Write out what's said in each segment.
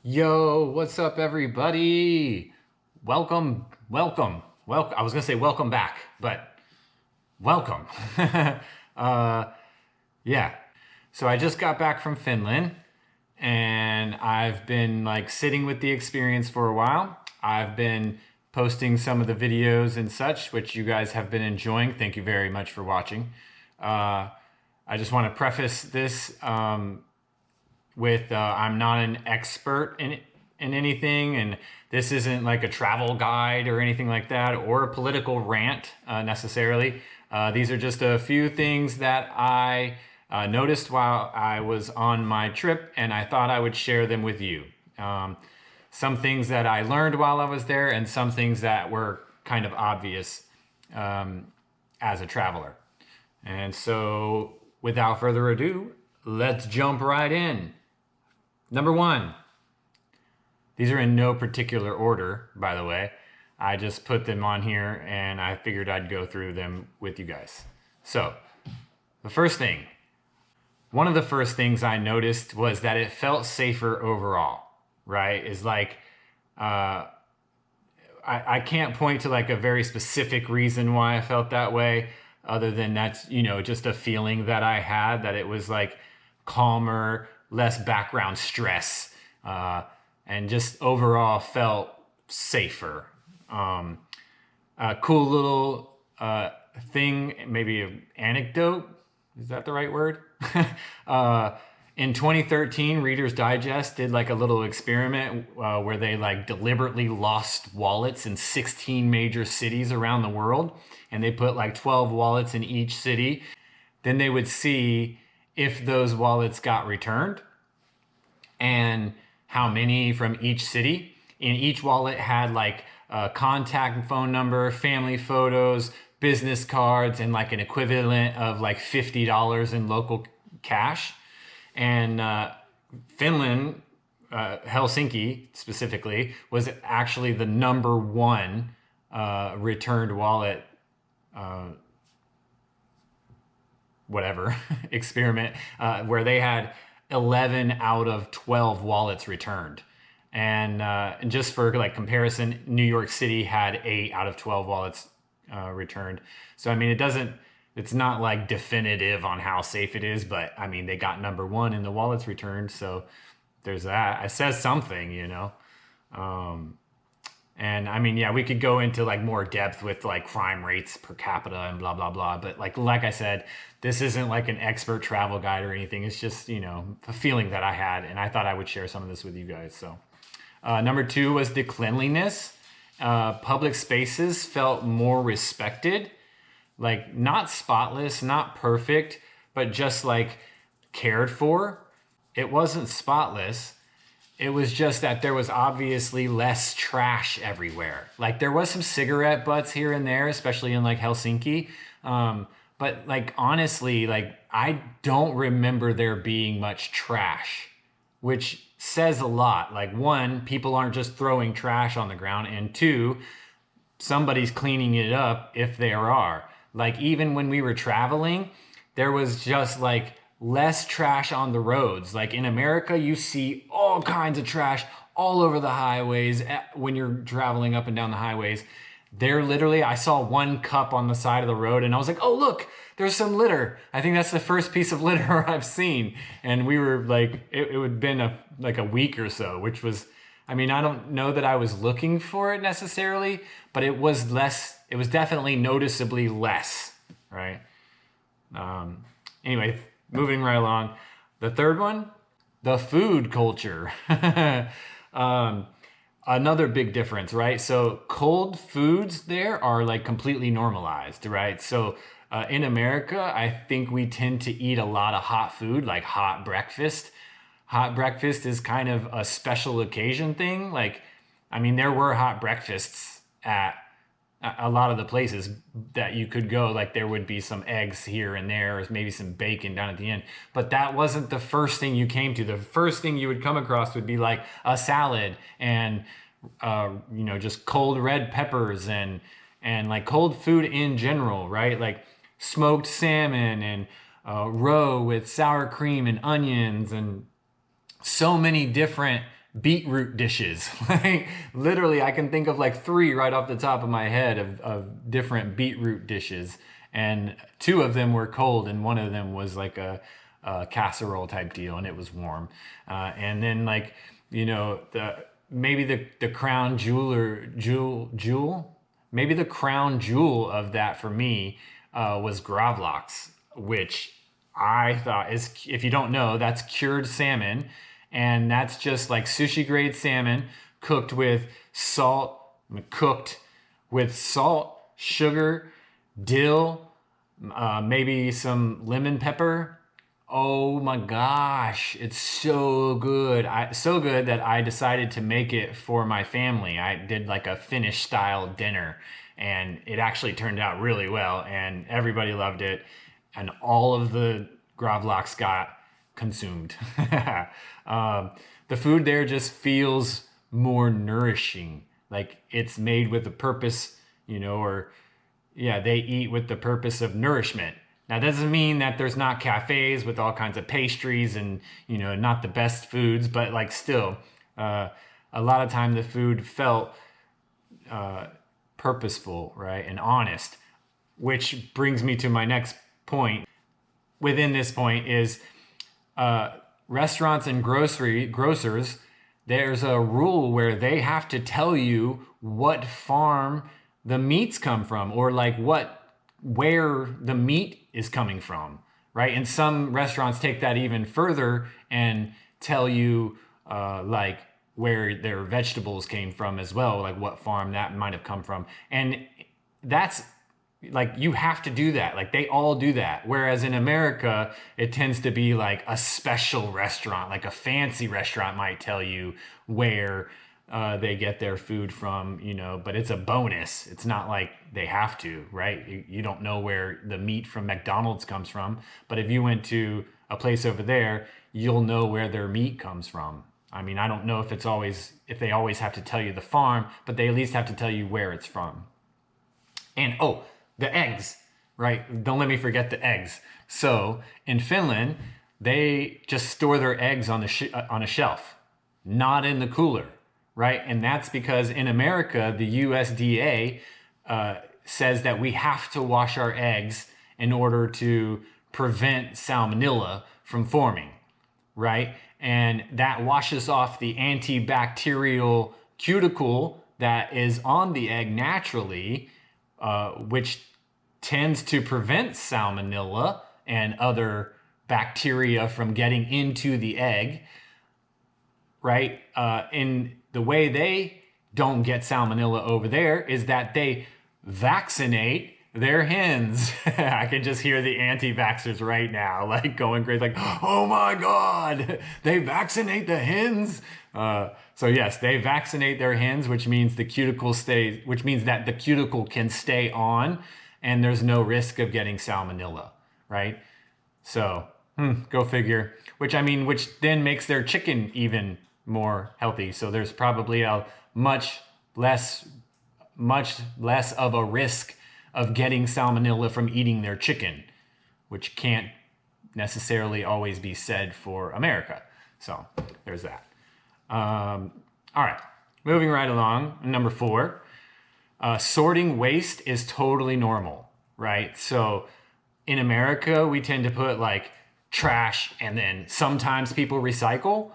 Yo, what's up, everybody? Welcome. I was gonna say welcome back, but welcome. uh, yeah. So I just got back from Finland, and I've been like sitting with the experience for a while. I've been posting some of the videos and such, which you guys have been enjoying. Thank you very much for watching. Uh, I just want to preface this with I'm not an expert in anything, and this isn't like a travel guide or anything like that, or a political rant necessarily. These are just a few things that I noticed while I was on my trip, and I thought I would share them with you. Some things that I learned while I was there, and some things that were kind of obvious as a traveler. And so, without further ado, let's jump right in. Number one, these are in no particular order, by the way. I just put them on here and I figured I'd go through them with you guys. So, the first thing, one of the first things I noticed was that it felt safer overall, right? Is like, I can't point to like a very specific reason why I felt that way, other than that's, just a feeling that I had that it was like calmer, less background stress, and just overall felt safer. A cool little thing, maybe an anecdote. Is that the right word? In 2013, Reader's Digest did like a little experiment where they like deliberately lost wallets in 16 major cities around the world, and they put like 12 wallets in each city. Then they would see if those wallets got returned and how many from each city. And each wallet had like a contact phone number, family photos, business cards, and like an equivalent of like $50 in local cash. And Finland, Helsinki specifically, was actually the number one returned wallet, whatever, experiment, where they had 11 out of 12 wallets returned. And just for like comparison, New York City had 8 out of 12 wallets returned. So, I mean, it's not like definitive on how safe it is, but I mean, they got number one in the wallets returned. So there's that. It says something. And I mean, yeah, we could go into like more depth with like crime rates per capita and blah, blah, blah. But like I said, this isn't like an expert travel guide or anything. It's just, a feeling that I had. And I thought I would share some of this with you guys. So number two was the cleanliness. Public spaces felt more respected, like not spotless, not perfect, but just like cared for. It wasn't spotless. It was just that there was obviously less trash everywhere. Like there was some cigarette butts here and there, especially in like Helsinki. But like honestly, like I don't remember there being much trash, which says a lot. Like one, people aren't just throwing trash on the ground, and two, somebody's cleaning it up if there are. Like even when we were traveling, there was just like less trash on the roads. Like in America, you see all kinds of trash all over the highways when you're traveling up and down the highways. There literally, I saw one cup on the side of the road and I was like, oh, look, there's some litter. I think that's the first piece of litter I've seen. And we were like, it would have been like a week or so, which was, I mean, I don't know that I was looking for it necessarily, but it was less, it was definitely noticeably less, right? Anyway, moving right along. The third one, the food culture. Another big difference, right? So cold foods there are like completely normalized, right? So in America, I think we tend to eat a lot of hot food, like hot breakfast. Hot breakfast is kind of a special occasion thing. Like, I mean, there were hot breakfasts at a lot of the places that you could go. Like there would be some eggs here and there, or maybe some bacon down at the end. But that wasn't the first thing you came to. The first thing you would come across would be like a salad and just cold red peppers and like cold food in general, right? Like smoked salmon and roe with sour cream and onions and so many different beetroot dishes. Like literally, I can think of like three right off the top of my head of different beetroot dishes, and two of them were cold, and one of them was like a casserole type deal, and it was warm. And then like maybe the crown jewel or jewel maybe the crown jewel of that for me was gravlax, which I thought is, if you don't know, that's cured salmon. And that's just like sushi grade salmon cooked with salt, sugar, dill, maybe some lemon pepper. Oh my gosh, it's so good. So good that I decided to make it for my family. I did like a Finnish style dinner, and it actually turned out really well, and everybody loved it, and all of the gravlax got consumed. The food there just feels more nourishing. Like it's made with a purpose, or yeah, they eat with the purpose of nourishment. Now, that doesn't mean that there's not cafes with all kinds of pastries and, not the best foods, but like still, a lot of time the food felt purposeful, right, and honest, which brings me to my next point. Within this point is restaurants and grocers, there's a rule where they have to tell you what farm the meats come from, or like where the meat is coming from, right? And some restaurants take that even further and tell you like where their vegetables came from as well, like what farm that might have come from. And that's like, you have to do that. Like they all do that. Whereas in America, it tends to be like a special restaurant, like a fancy restaurant might tell you where they get their food from, but it's a bonus. It's not like they have to, right? You don't know where the meat from McDonald's comes from, but if you went to a place over there, you'll know where their meat comes from. I mean, I don't know if they always have to tell you the farm, but they at least have to tell you where it's from. And the eggs, right? Don't let me forget the eggs. So in Finland, they just store their eggs on a shelf, not in the cooler, right? And that's because in America, the USDA says that we have to wash our eggs in order to prevent salmonella from forming, right? And that washes off the antibacterial cuticle that is on the egg naturally, which tends to prevent salmonella and other bacteria from getting into the egg, right? In the way they don't get salmonella over there is that they vaccinate their hens. I can just hear the anti-vaxxers right now, like going crazy, like, oh my God, they vaccinate the hens. So yes, they vaccinate their hens, which means that the cuticle can stay on and there's no risk of getting salmonella, right? So, go figure. Which then makes their chicken even more healthy. So there's probably a much less of a risk of getting salmonella from eating their chicken, which can't necessarily always be said for America. So there's that. All right, moving right along. Number 4, sorting waste is totally normal, right? So in America, we tend to put like trash and then sometimes people recycle,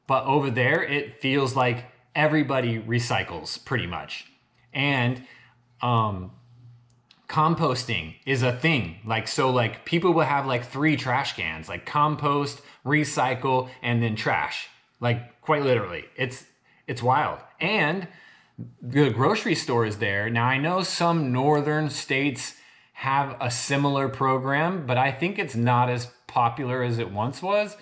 but over there, it feels like everybody recycles pretty much. And composting is a thing. Like people will have like 3 trash cans, like compost, recycle, and then trash. Like quite literally, it's wild. And the grocery store is there. Now I know some northern states have a similar program, but I think it's not as popular as it once was.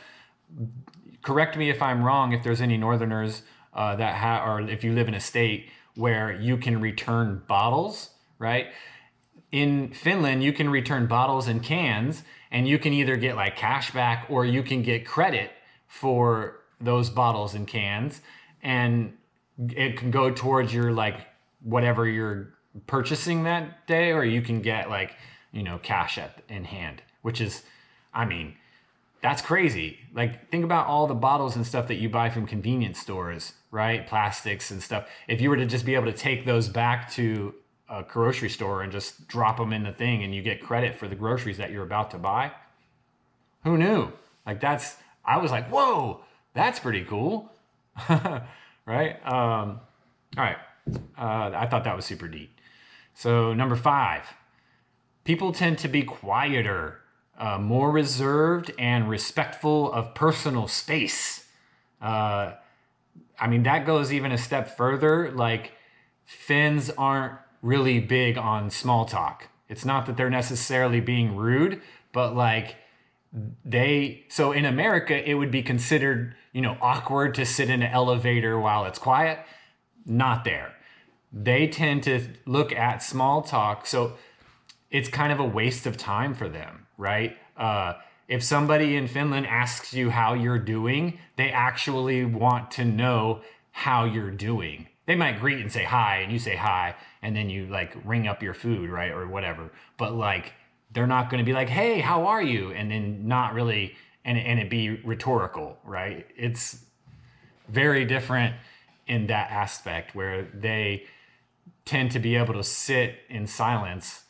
Correct me if I'm wrong, if there's any northerners or if you live in a state where you can return bottles, right? In Finland, you can return bottles and cans, and you can either get like cash back or you can get credit for those bottles and cans, and it can go towards your like whatever you're purchasing that day, or you can get like cash in hand, which is, That's crazy. Like, think about all the bottles and stuff that you buy from convenience stores, right? Plastics and stuff. If you were to just be able to take those back to a grocery store and just drop them in the thing and you get credit for the groceries that you're about to buy, who knew? Like, I was like, whoa, that's pretty cool. Right? All right. I thought that was super deep. So, number 5, people tend to be quieter, more reserved, and respectful of personal space. I mean, that goes even a step further. Like, Finns aren't really big on small talk. It's not that they're necessarily being rude, but like, so in America, it would be considered, awkward to sit in an elevator while it's quiet. Not there. They tend to look at small talk. So it's kind of a waste of time for them, right? If somebody in Finland asks you how you're doing, they actually want to know how you're doing. They might greet and say hi, and you say hi, and then you like ring up your food, right? Or whatever. But like, they're not going to be like, hey, how are you? And then not really, and it be rhetorical, right? It's very different in that aspect where they tend to be able to sit in silence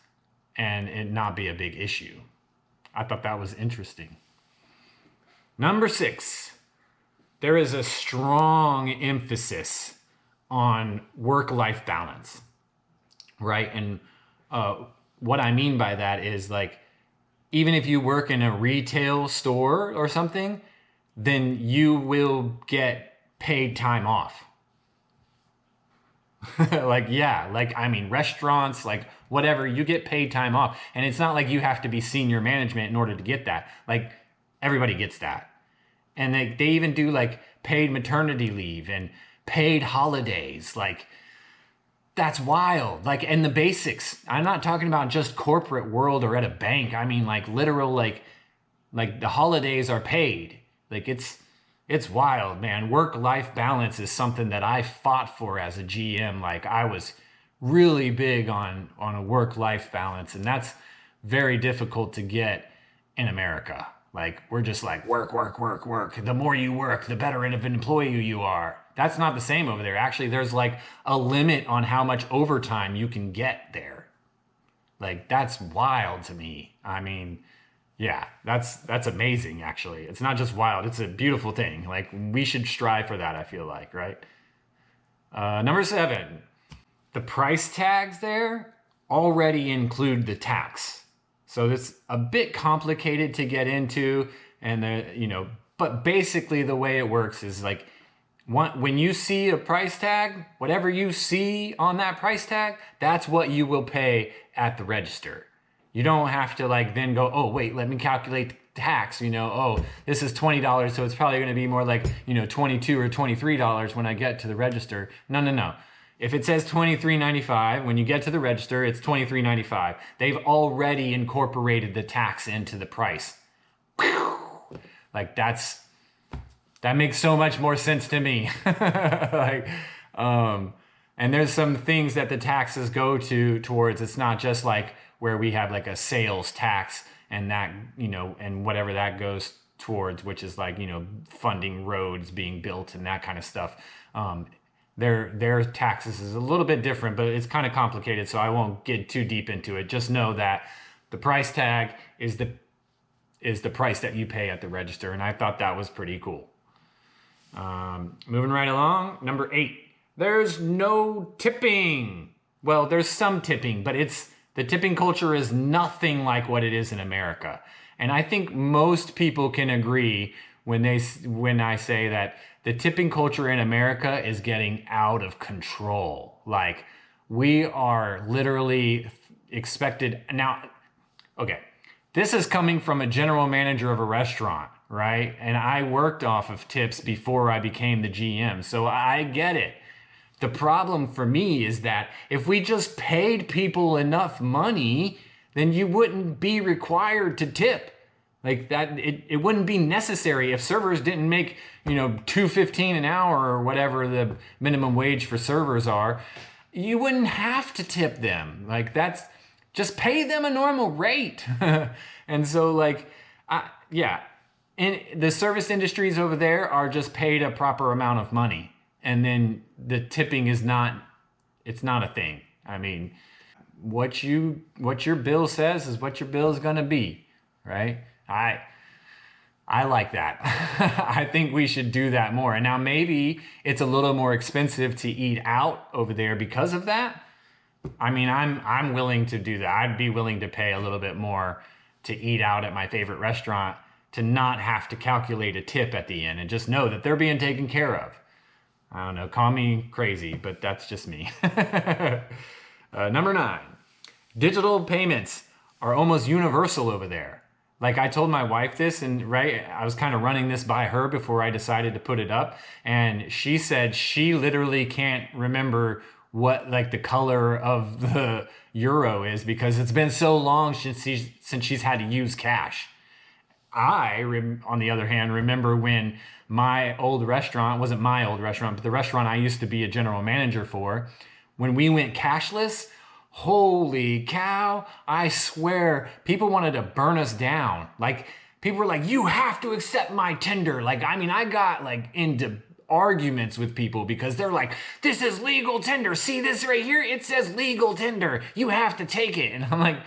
and it not be a big issue. I thought that was interesting. Number 6, there is a strong emphasis on work-life balance, right? And what I mean by that is like, even if you work in a retail store or something, then you will get paid time off. Like, yeah, like, I mean, restaurants, like whatever, you get paid time off. And it's not like you have to be senior management in order to get that. Like, everybody gets that. And they even do like paid maternity leave and paid holidays. Like, that's wild. Like, and the basics. I'm not talking about just corporate world or at a bank. I mean, like literal, like the holidays are paid. Like, it's wild, man. Work-life balance is something that I fought for as a GM. Like, I was really big on a work-life balance, and that's very difficult to get in America. Like, we're just like, work, work, work, work. The more you work, the better of an employee you are. That's not the same over there. Actually, there's like a limit on how much overtime you can get there. Like, that's wild to me. I mean, yeah, that's amazing, actually. It's not just wild, it's a beautiful thing. Like, we should strive for that, I feel like, right? Number 7, the price tags there already include the tax. So it's a bit complicated to get into, and but basically the way it works is like, when you see a price tag, whatever you see on that price tag, that's what you will pay at the register. You don't have to like then go, oh wait, let me calculate the tax. Oh, this is $20, so it's probably going to be more like $22 or $23 when I get to the register. No. If it says $23.95, when you get to the register, it's $23.95. They've already incorporated the tax into the price. Like, that makes so much more sense to me. Like, and there's some things that the taxes go towards. It's not just like where we have like a sales tax and that, and whatever that goes towards, which is like, funding roads being built and that kind of stuff. Their taxes is a little bit different, but it's kind of complicated, so I won't get too deep into it. Just know that the price tag is the price that you pay at the register, and I thought that was pretty cool. Moving right along, number 8. There's no tipping. Well, there's some tipping, but the tipping culture is nothing like what it is in America. And I think most people can agree when I say that the tipping culture in America is getting out of control. Like, we are literally expected now. Okay, this is coming from a general manager of a restaurant, right? And I worked off of tips before I became the GM, so I get it. The problem for me is that if we just paid people enough money, then you wouldn't be required to tip. Like that, it wouldn't be necessary if servers didn't make, $2.15 an hour or whatever the minimum wage for servers are. You wouldn't have to tip them. Like, just pay them a normal rate. And so like, in the service industries over there are just paid a proper amount of money, and then the tipping is not, it's not a thing. I mean, what your bill says is what your bill is going to be, right? I like that. I think we should do that more. And now maybe it's a little more expensive to eat out over there because of that. I mean, I'm willing to do that. I'd be willing to pay a little bit more to eat out at my favorite restaurant, to not have to calculate a tip at the end and just know that they're being taken care of. I don't know, call me crazy, but that's just me. Number 9, digital payments are almost universal over there. Like, I told my wife this, and right, I was kind of running this by her before I decided to put it up, and she said she literally can't remember what like the color of the euro is because it's been so long since she's had to use cash. On the other hand, remember when my old restaurant, wasn't my old restaurant, but the restaurant I used to be a general manager for, when we went cashless, holy cow, I swear, people wanted to burn us down. Like, people were like, you have to accept my tender. Like, I mean, I got like into arguments with people because they're like, this is legal tender. See this right here? It says legal tender. You have to take it. And I'm like,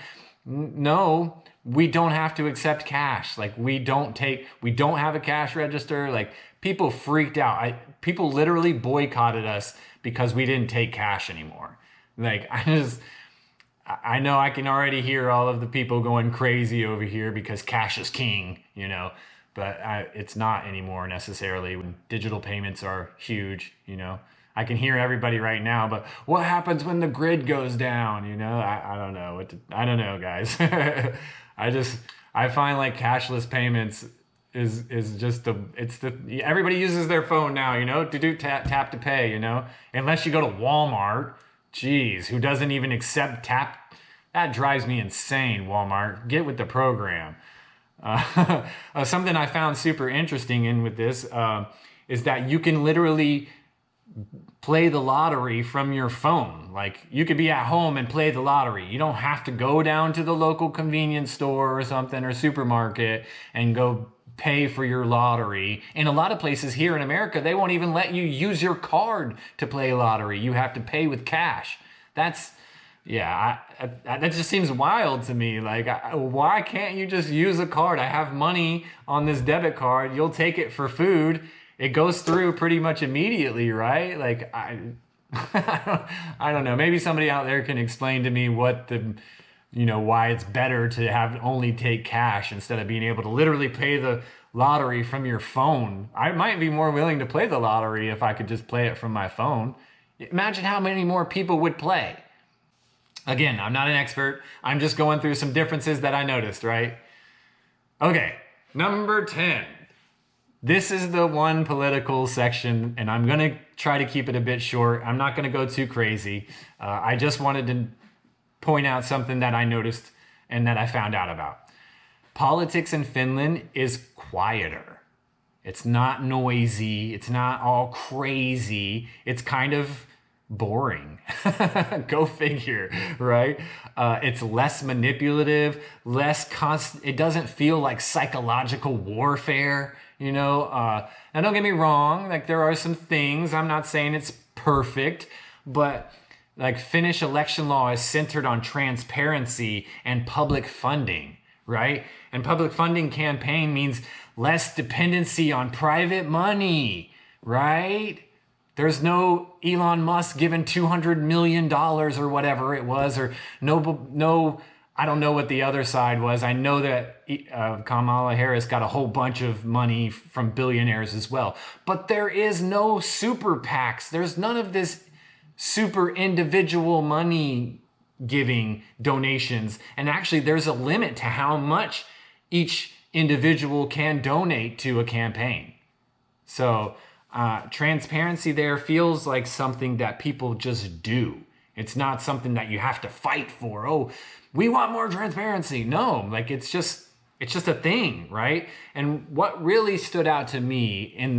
no, we don't have to accept cash. Like, we don't have a cash register. Like, people freaked out. People literally boycotted us because we didn't take cash anymore. Like, I know I can already hear all of the people going crazy over here because cash is king, you know, but it's not anymore necessarily. When digital payments are huge, you know, I can hear everybody right now, but what happens when the grid goes down? You know, I don't know. I don't know, guys. I find like cashless payments is just everybody uses their phone now, you know, to do tap to pay, you know, unless you go to Walmart. Geez, who doesn't even accept tap? That drives me insane, Walmart. Get with the program. Something I found super interesting in with this is that you can literally play the lottery from your phone. Like, you could be at home and play the lottery. You don't have to go down to the local convenience store or something, or supermarket, and go pay for your lottery. In a lot of places here in America, they won't even let you use your card to play lottery. You have to pay with cash. That just seems wild to me. Like, why can't you just use a card? I have money on this debit card. You'll take it for food. It goes through pretty much immediately, right? Like, I don't know. Maybe somebody out there can explain to me why it's better to have only take cash instead of being able to literally pay the lottery from your phone. I might be more willing to play the lottery if I could just play it from my phone. Imagine how many more people would play. Again, I'm not an expert. I'm just going through some differences that I noticed, right? Okay, number 10. This is the one political section, and I'm going to try to keep it a bit short. I'm not going to go too crazy. I just wanted to point out something that I noticed and that I found out about. Politics in Finland is quieter. It's not noisy. It's not all crazy. It's kind of boring. Go figure, right? It's less manipulative, less constant. It doesn't feel like psychological warfare, you know? Now, don't get me wrong. Like, there are some things, I'm not saying it's perfect, but like, Finnish election law is centered on transparency and public funding, right? And public funding campaign means less dependency on private money, right? There's no Elon Musk given $200 million or whatever it was, or no, I don't know what the other side was. I know that Kamala Harris got a whole bunch of money from billionaires as well. But there is no super PACs. There's none of this super individual money giving donations. And actually, there's a limit to how much each individual can donate to a campaign. So transparency there feels like something that people just do. It's not something that you have to fight for. Oh, we want more transparency. No, like, it's just a thing, right? And what really stood out to me in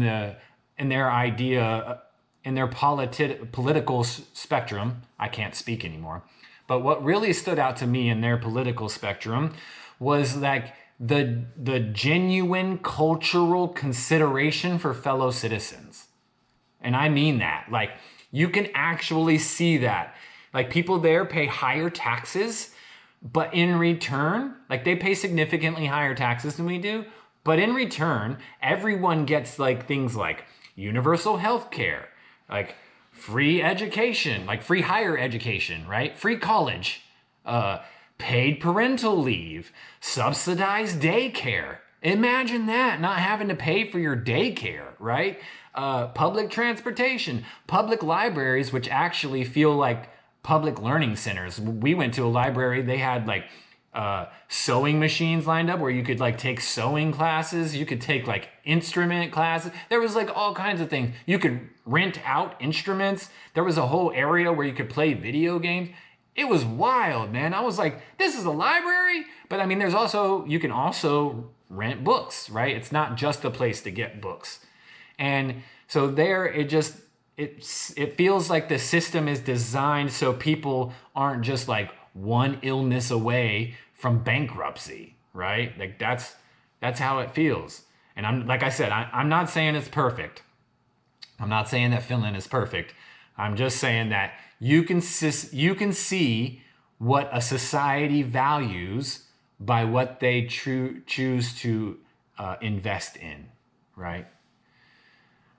their idea, in their political spectrum, I can't speak anymore, but what really stood out to me in their political spectrum was like the genuine cultural consideration for fellow citizens. And I mean that. Like, you can actually see that. Like, people there pay higher taxes, but in return, like, they pay significantly higher taxes than we do, but in return, everyone gets like things like universal health care, like free education, like free higher education, right? Free college, paid parental leave, subsidized daycare. Imagine that, not having to pay for your daycare, right? Public transportation, public libraries, which actually feel like public learning centers. We went to a library, they had like sewing machines lined up where you could like take sewing classes, you could take like instrument classes. There was like all kinds of things. You could rent out instruments. There was a whole area where you could play video games. It was wild, man. I was like, this is a library? But I mean, you can also rent books, right? It's not just a place to get books. And so there, it feels like the system is designed so people aren't just like one illness away from bankruptcy, right? Like that's how it feels. And I'm not saying it's perfect. I'm not saying that Finland is perfect. I'm just saying that you can see what a society values by what they choose to invest in, right?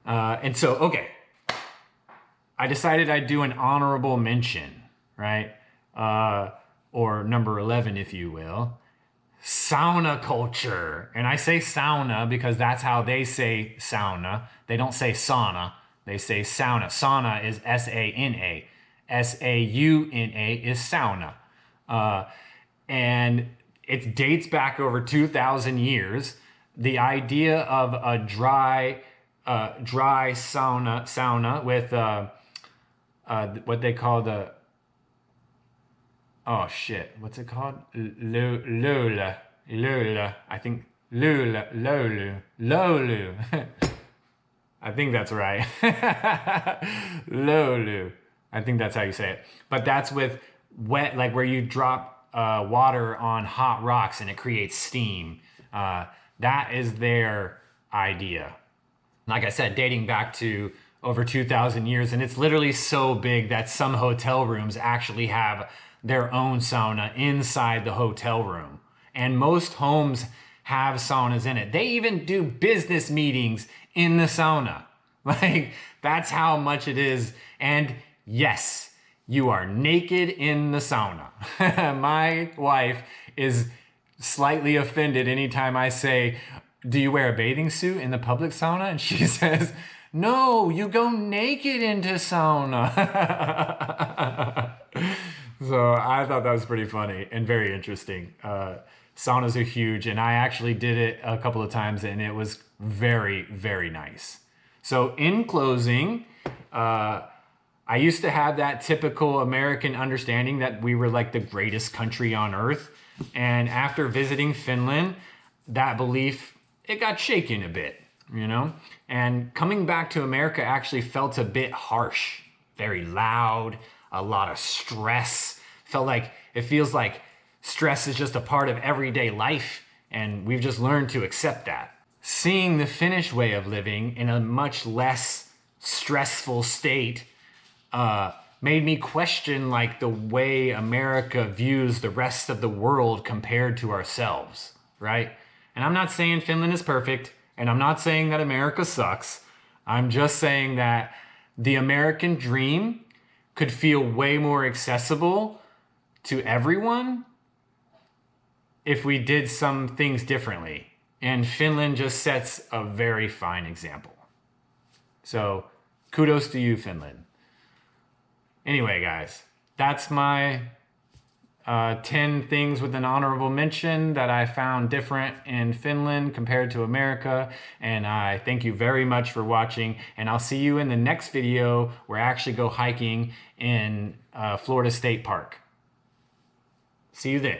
And so, okay, I decided I'd do an honorable mention, right? Or number 11, if you will, sauna culture. And I say sauna because that's how they say sauna. They don't say sauna, they say sauna. Sauna is S-A-N-A. S-A-U-N-A is sauna. And it dates back over 2,000 years. The idea of a dry sauna with what they call what's it called? Lula. I think Lolu. I think that's right. Lolu. I think that's how you say it. But that's with wet, like where you drop water on hot rocks and it creates steam. That is their idea. Like I said, dating back to over 2,000 years, and it's literally so big that some hotel rooms actually have their own sauna inside the hotel room. And most homes have saunas in it. They even do business meetings in the sauna. Like, that's how much it is. And yes, you are naked in the sauna. My wife is slightly offended anytime I say, do you wear a bathing suit in the public sauna? And she says, no, you go naked into sauna. So I thought that was pretty funny and very interesting. Saunas are huge, and I actually did it a couple of times, and it was very, very nice. So in closing, I used to have that typical American understanding that we were like the greatest country on earth. And after visiting Finland, that belief, it got shaken a bit, you know? And coming back to America actually felt a bit harsh, very loud, a lot of stress. It feels like stress is just a part of everyday life, and we've just learned to accept that. Seeing the Finnish way of living in a much less stressful state made me question like the way America views the rest of the world compared to ourselves, right? And I'm not saying Finland is perfect, and I'm not saying that America sucks. I'm just saying that the American dream could feel way more accessible to everyone if we did some things differently. And Finland just sets a very fine example. So kudos to you, Finland. Anyway, guys, that's my 10 things with an honorable mention that I found different in Finland compared to America. And I thank you very much for watching. And I'll see you in the next video where I actually go hiking in Florida State Park. See you then.